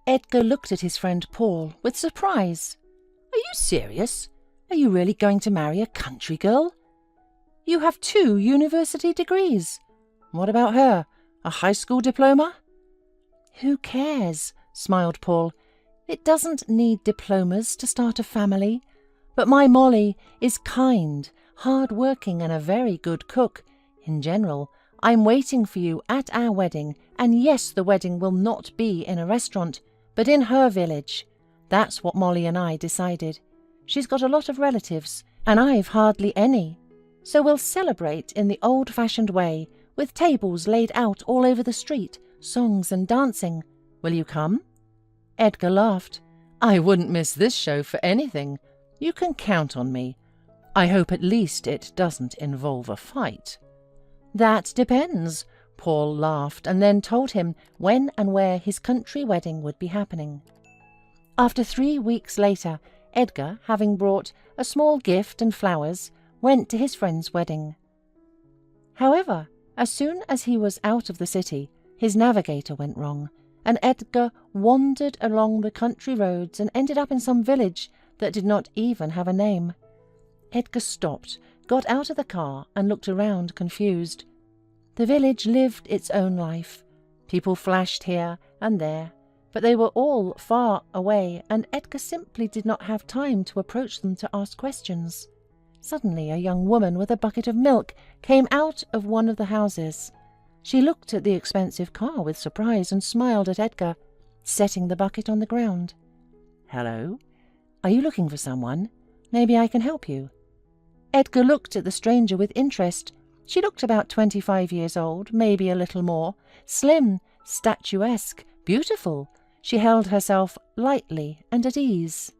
Edgar looked at his friend Paul with surprise. "Are you serious? Are you really going to marry a country girl? You have 2 university degrees. What about her? A high school diploma?" "Who cares?" smiled Paul. "It doesn't need diplomas to start a family. But my Molly is kind, hard-working and a very good cook. In general, I'm waiting for you at our wedding, and yes, the wedding will not be in a restaurant, but in her village. That's what Molly and I decided. She's got a lot of relatives, and I've hardly any. So we'll celebrate in the old-fashioned way, with tables laid out all over the street, songs and dancing. Will you come?" Edgar laughed. "I wouldn't miss this show for anything. You can count on me. I hope at least it doesn't involve a fight." "That depends." Paul laughed and then told him when and where his country wedding would be happening. After 3 weeks later, Edgar, having brought a small gift and flowers, went to his friend's wedding. However, as soon as he was out of the city, his navigator went wrong, and Edgar wandered along the country roads and ended up in some village that did not even have a name. Edgar stopped, got out of the car and looked around confused. The village lived its own life. People flashed here and there, but they were all far away, and Edgar simply did not have time to approach them to ask questions. Suddenly a young woman with a bucket of milk came out of one of the houses. She looked at the expensive car with surprise and smiled at Edgar, setting the bucket on the ground. "Hello? Are you looking for someone? Maybe I can help you." Edgar looked at the stranger with interest. She looked about 25 years old, maybe a little more, slim, statuesque, beautiful. She held herself lightly and at ease.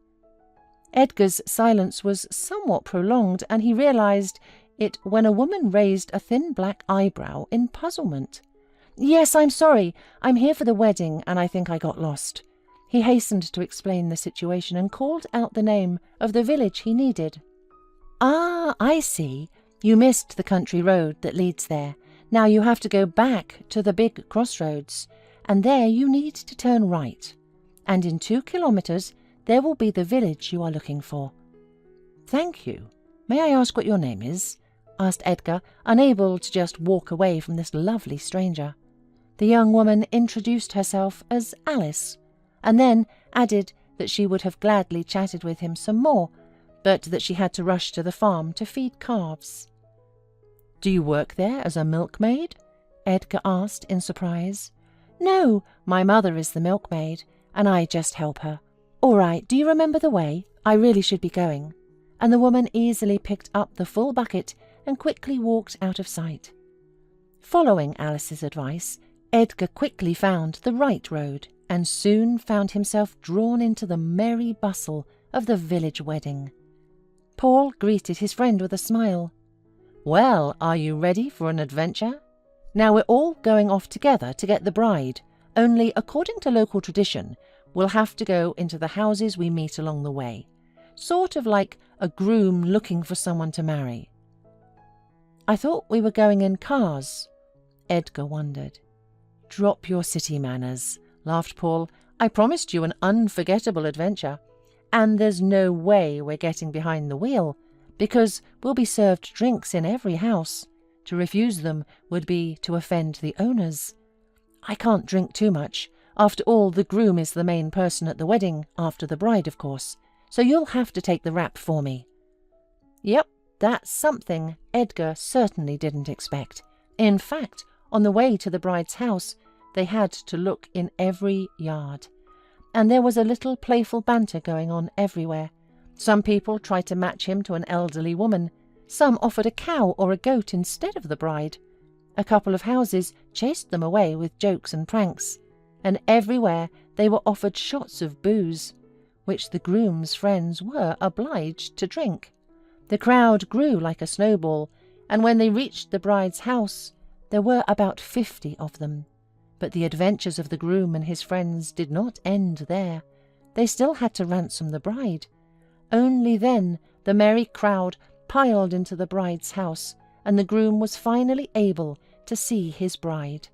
Edgar's silence was somewhat prolonged, and he realized it when a woman raised a thin black eyebrow in puzzlement. "Yes, I'm sorry. I'm here for the wedding, and I think I got lost." He hastened to explain the situation and called out the name of the village he needed. "Ah, I see. You missed the country road that leads there. Now you have to go back to the big crossroads, and there you need to turn right. And in 2 kilometers, there will be the village you are looking for." "Thank you. May I ask what your name is?" asked Edgar, unable to just walk away from this lovely stranger. The young woman introduced herself as Alice, and then added that she would have gladly chatted with him some more, but that she had to rush to the farm to feed calves. "Do you work there as a milkmaid?" Edgar asked in surprise. "No, my mother is the milkmaid, and I just help her. All right, do you remember the way? I really should be going." And the woman easily picked up the full bucket and quickly walked out of sight. Following Alice's advice, Edgar quickly found the right road and soon found himself drawn into the merry bustle of the village wedding. Paul greeted his friend with a smile. "Well, are you ready for an adventure? Now we're all going off together to get the bride, only according to local tradition, we'll have to go into the houses we meet along the way, sort of like a groom looking for someone to marry." "I thought we were going in cars," Edgar wondered. "Drop your city manners," laughed Paul. "I promised you an unforgettable adventure, and there's no way we're getting behind the wheel, because we'll be served drinks in every house. To refuse them would be to offend the owners. I can't drink too much. After all, the groom is the main person at the wedding, after the bride, of course, so you'll have to take the rap for me." Yep, that's something Edgar certainly didn't expect. In fact, on the way to the bride's house, they had to look in every yard. And there was a little playful banter going on everywhere. Some people tried to match him to an elderly woman. Some offered a cow or a goat instead of the bride. A couple of houses chased them away with jokes and pranks. And everywhere they were offered shots of booze, which the groom's friends were obliged to drink. The crowd grew like a snowball, and when they reached the bride's house, there were about 50 of them. But the adventures of the groom and his friends did not end there. They still had to ransom the bride. Only then the merry crowd piled into the bride's house, and the groom was finally able to see his bride.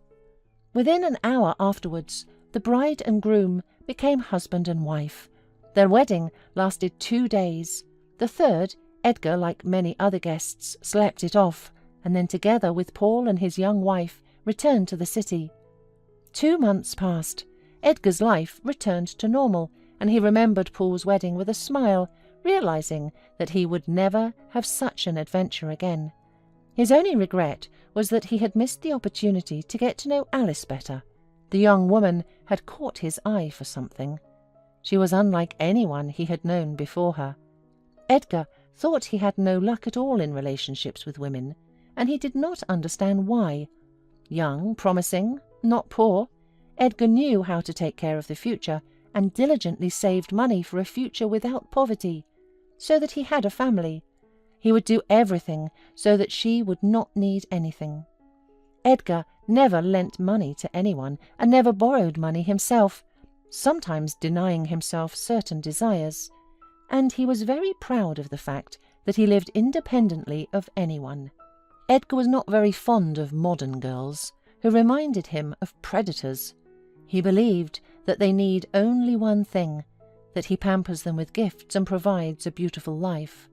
Within an hour afterwards, the bride and groom became husband and wife. Their wedding lasted 2 days. The third, Edgar, like many other guests, slept it off, and then together with Paul and his young wife returned to the city. 2 months passed. Edgar's life returned to normal, and he remembered Paul's wedding with a smile, realizing that he would never have such an adventure again. His only regret was that he had missed the opportunity to get to know Alice better. The young woman had caught his eye for something. She was unlike anyone he had known before her. Edgar thought he had no luck at all in relationships with women, and he did not understand why. Young, promising, not poor, Edgar knew how to take care of the future and diligently saved money for a future without poverty, so that he had a family. He would do everything so that she would not need anything. Edgar never lent money to anyone and never borrowed money himself, sometimes denying himself certain desires, and he was very proud of the fact that he lived independently of anyone. Edgar was not very fond of modern girls, who reminded him of predators. He believed that they need only one thing, that he pampers them with gifts and provides a beautiful life.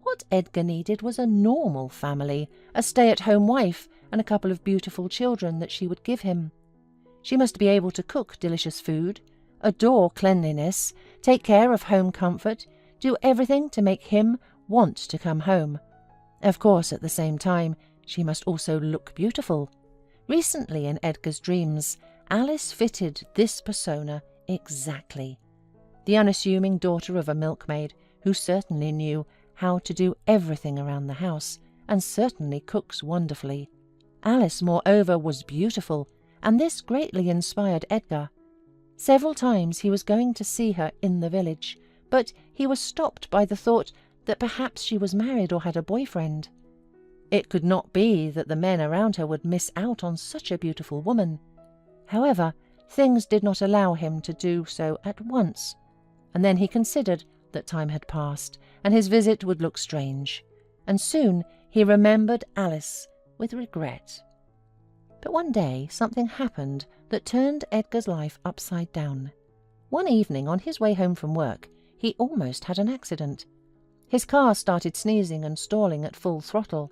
What Edgar needed was a normal family, a stay-at-home wife, and a couple of beautiful children that she would give him. She must be able to cook delicious food, adore cleanliness, take care of home comfort, do everything to make him want to come home. Of course, at the same time, she must also look beautiful. Recently in Edgar's dreams, Alice fitted this persona exactly. The unassuming daughter of a milkmaid who certainly knew how to do everything around the house and certainly cooks wonderfully. Alice, moreover, was beautiful, and this greatly inspired Edgar. Several times he was going to see her in the village, but he was stopped by the thought that perhaps she was married or had a boyfriend. It could not be that the men around her would miss out on such a beautiful woman. However, things did not allow him to do so at once, and then he considered that time had passed, and his visit would look strange, and soon he remembered Alice with regret. But one day something happened that turned Edgar's life upside down. One evening on his way home from work, he almost had an accident. His car started sneezing and stalling at full throttle.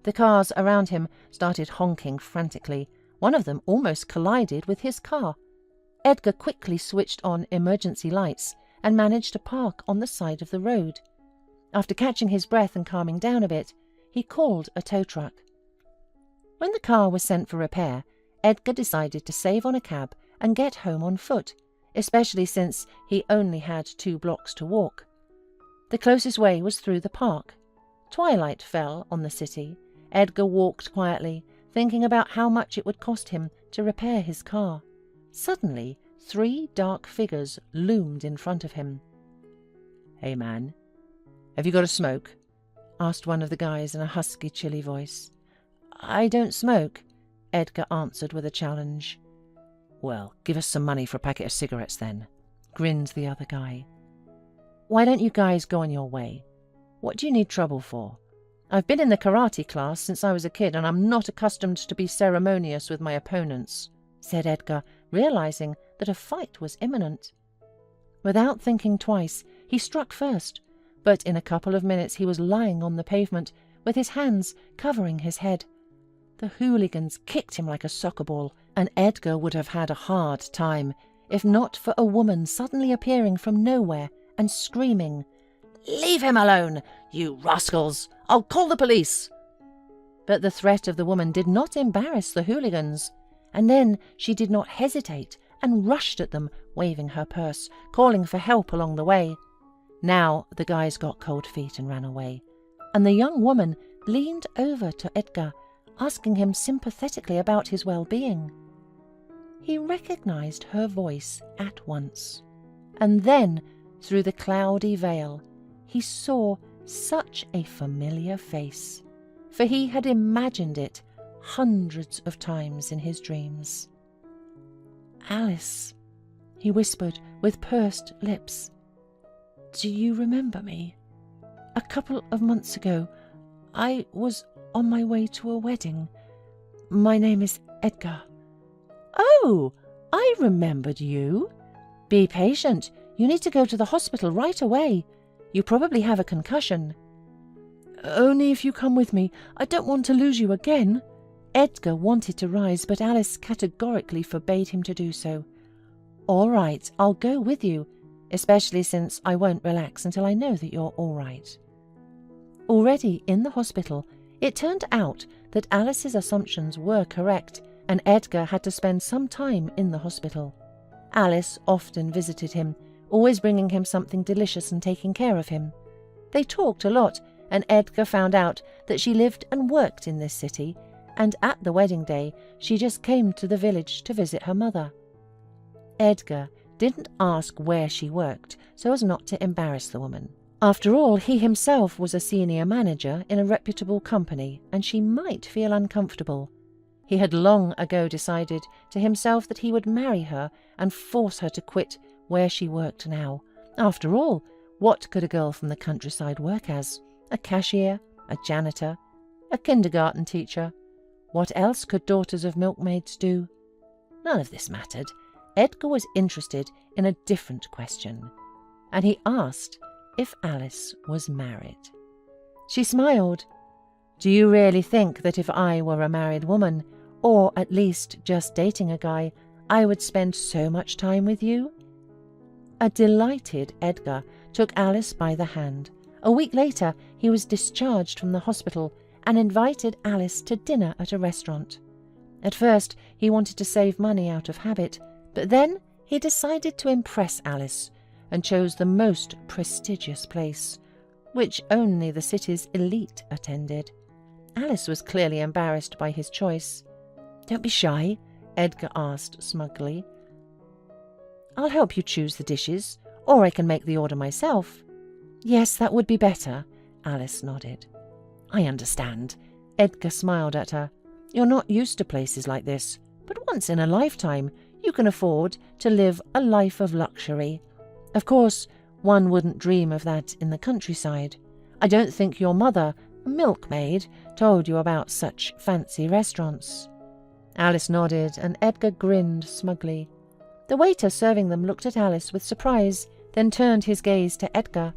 The cars around him started honking frantically. One of them almost collided with his car. Edgar quickly switched on emergency lights and managed to park on the side of the road. After catching his breath and calming down a bit, he called a tow truck. When the car was sent for repair, Edgar decided to save on a cab and get home on foot, especially since he only had 2 blocks to walk. The closest way was through the park. Twilight fell on the city. Edgar walked quietly, thinking about how much it would cost him to repair his car. Suddenly, 3 dark figures loomed in front of him. "Hey, man, have you got a smoke?" asked one of the guys in a husky, chilly voice. "I don't smoke," Edgar answered with a challenge. "Well, give us some money for a packet of cigarettes then," grinned the other guy. "Why don't you guys go on your way? What do you need trouble for? I've been in the karate class since I was a kid, and I'm not accustomed to be ceremonious with my opponents," said Edgar, realizing that a fight was imminent. Without thinking twice, he struck first, but in a couple of minutes he was lying on the pavement with his hands covering his head. The hooligans kicked him like a soccer ball, and Edgar would have had a hard time if not for a woman suddenly appearing from nowhere and screaming, "Leave him alone, you rascals! I'll call the police!" But the threat of the woman did not embarrass the hooligans, and then she did not hesitate and rushed at them, waving her purse, calling for help along the way. Now the guys got cold feet and ran away, and the young woman leaned over to Edgar, asking him sympathetically about his well-being. He recognized her voice at once, and then, through the cloudy veil, he saw such a familiar face, for he had imagined it hundreds of times in his dreams. "Alice," he whispered with pursed lips, "do you remember me? A couple of months ago, I was on my way to a wedding. My name is Edgar." "Oh, I remembered you," Be patient. You need to go to the hospital right away. You probably have a concussion. Only if you come with me. I don't want to lose you again. Edgar wanted to rise, but Alice categorically forbade him to do so. All right, I'll go with you, especially since I won't relax until I know that you're all right. Already in the hospital, it turned out that Alice's assumptions were correct, and Edgar had to spend some time in the hospital. Alice often visited him, always bringing him something delicious and taking care of him. They talked a lot, and Edgar found out that she lived and worked in this city, and at the wedding day she just came to the village to visit her mother. Edgar didn't ask where she worked so as not to embarrass the woman. After all, he himself was a senior manager in a reputable company, and she might feel uncomfortable. He had long ago decided to himself that he would marry her and force her to quit where she worked now. After all, what could a girl from the countryside work as? A cashier, a janitor, a kindergarten teacher? What else could daughters of milkmaids do? None of this mattered. Edgar was interested in a different question, and he asked if Alice was married. She smiled. Do you really think that if I were a married woman, or at least just dating a guy, I would spend so much time with you? A delighted Edgar took Alice by the hand. A week later, he was discharged from the hospital and invited Alice to dinner at a restaurant. At first, he wanted to save money out of habit, but then he decided to impress Alice and chose the most prestigious place, which only the city's elite attended. Alice was clearly embarrassed by his choice. Don't be shy, Edgar asked smugly. I'll help you choose the dishes, or I can make the order myself. Yes, that would be better, Alice nodded. I understand. Edgar smiled at her. You're not used to places like this, but once in a lifetime you can afford to live a life of luxury. Of course, one wouldn't dream of that in the countryside. I don't think your mother, a milkmaid, told you about such fancy restaurants. Alice nodded, and Edgar grinned smugly. The waiter serving them looked at Alice with surprise, then turned his gaze to Edgar.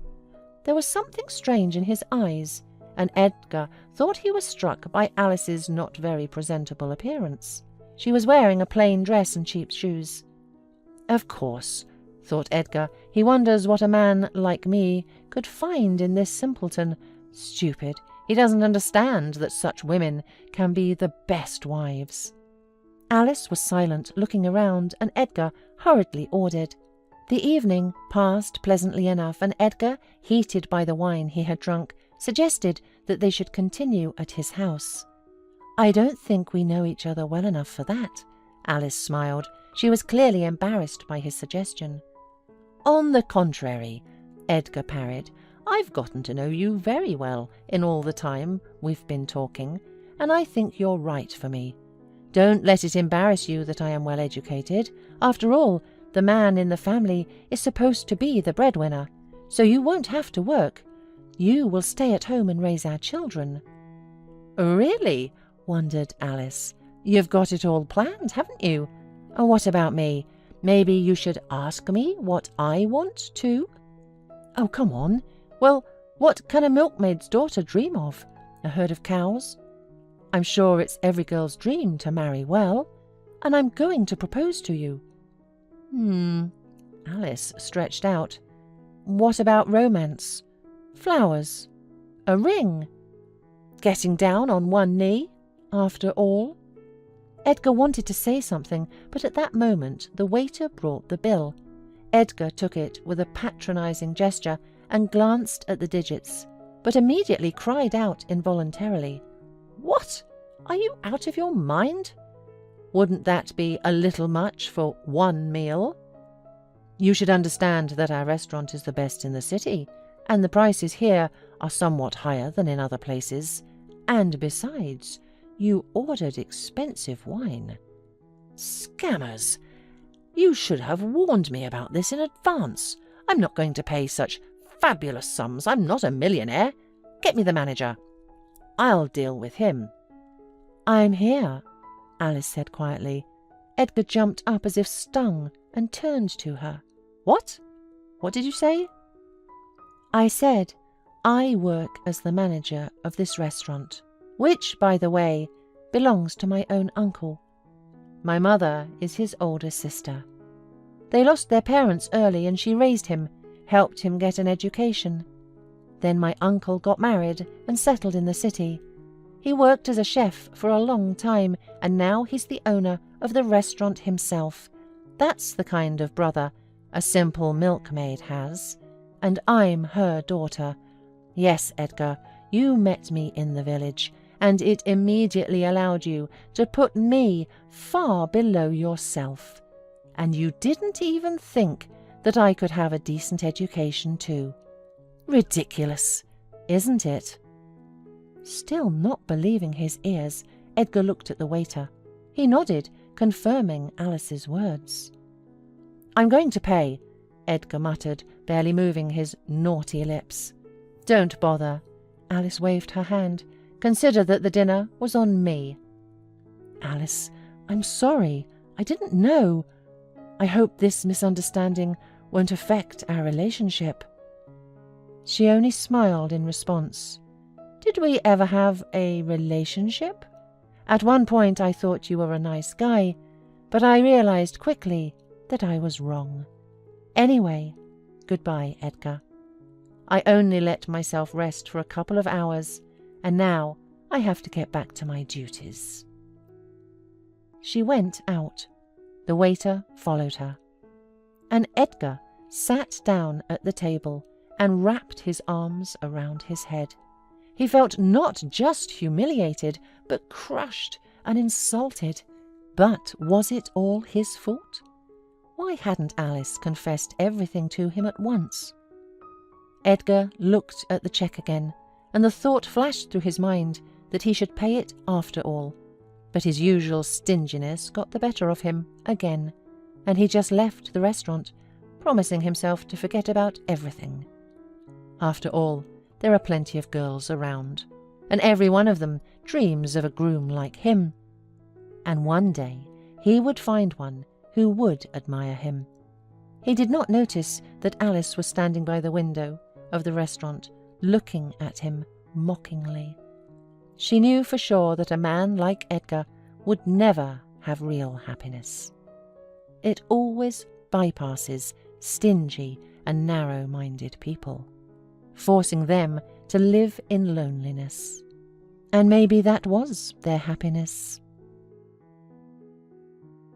There was something strange in his eyes, and Edgar thought he was struck by Alice's not very presentable appearance. She was wearing a plain dress and cheap shoes. Of course, thought Edgar, he wonders what a man like me could find in this simpleton. Stupid, he doesn't understand that such women can be the best wives. Alice was silent, looking around, and Edgar hurriedly ordered. The evening passed pleasantly enough, and Edgar, heated by the wine he had drunk, suggested that they should continue at his house. I don't think we know each other well enough for that, Alice smiled. She was clearly embarrassed by his suggestion. On the contrary, Edgar parried, I've gotten to know you very well in all the time we've been talking, and I think you're right for me. Don't let it embarrass you that I am well educated. After all, the man in the family is supposed to be the breadwinner, so you won't have to work. You will stay at home and raise our children. Really? Wondered Alice. You've got it all planned, haven't you? Oh, what about me? Maybe you should ask me what I want too? Oh, come on. Well, what can a milkmaid's daughter dream of? A herd of cows? I'm sure it's every girl's dream to marry well, and I'm going to propose to you. Alice stretched out. What about romance? Flowers? A ring? Getting down on one knee, after all? Edgar wanted to say something, but at that moment the waiter brought the bill. Edgar took it with a patronizing gesture and glanced at the digits, but immediately cried out involuntarily. What? Are you out of your mind? Wouldn't that be a little much for one meal? You should understand that our restaurant is the best in the city, and the prices here are somewhat higher than in other places. And besides, you ordered expensive wine. Scammers! You should have warned me about this in advance. I'm not going to pay such fabulous sums. I'm not a millionaire. Get me the manager. I'll deal with him. I'm here, Alice said quietly. Edgar jumped up as if stung and turned to her. What? What did you say? I said I work as the manager of this restaurant, which, by the way, belongs to my own uncle. My mother is his older sister. They lost their parents early and she raised him, helped him get an education. Then my uncle got married and settled in the city. He worked as a chef for a long time and now he's the owner of the restaurant himself. That's the kind of brother a simple milkmaid has. And I'm her daughter. Yes, Edgar, you met me in the village, and it immediately allowed you to put me far below yourself. And you didn't even think that I could have a decent education too. Ridiculous, isn't it? Still not believing his ears, Edgar looked at the waiter. He nodded, confirming Alice's words. I'm going to pay, Edgar muttered, barely moving his naughty lips. Don't bother. Alice waved her hand. Consider that the dinner was on me. Alice, I'm sorry. I didn't know. I hope this misunderstanding won't affect our relationship. She only smiled in response. Did we ever have a relationship? At one point I thought you were a nice guy, but I realized quickly that I was wrong. Anyway, goodbye, Edgar. I only let myself rest for a couple of hours, and now I have to get back to my duties. She went out. The waiter followed her. And Edgar sat down at the table and wrapped his arms around his head. He felt not just humiliated, but crushed and insulted. But was it all his fault? Why hadn't Alice confessed everything to him at once? Edgar looked at the cheque again, and the thought flashed through his mind that he should pay it after all. But his usual stinginess got the better of him again, and he just left the restaurant, promising himself to forget about everything. After all, there are plenty of girls around, and every one of them dreams of a groom like him. And one day he would find one who would admire him. He did not notice that Alice was standing by the window of the restaurant, looking at him mockingly. She knew for sure that a man like Edgar would never have real happiness. It always bypasses stingy and narrow-minded people, forcing them to live in loneliness. And maybe that was their happiness.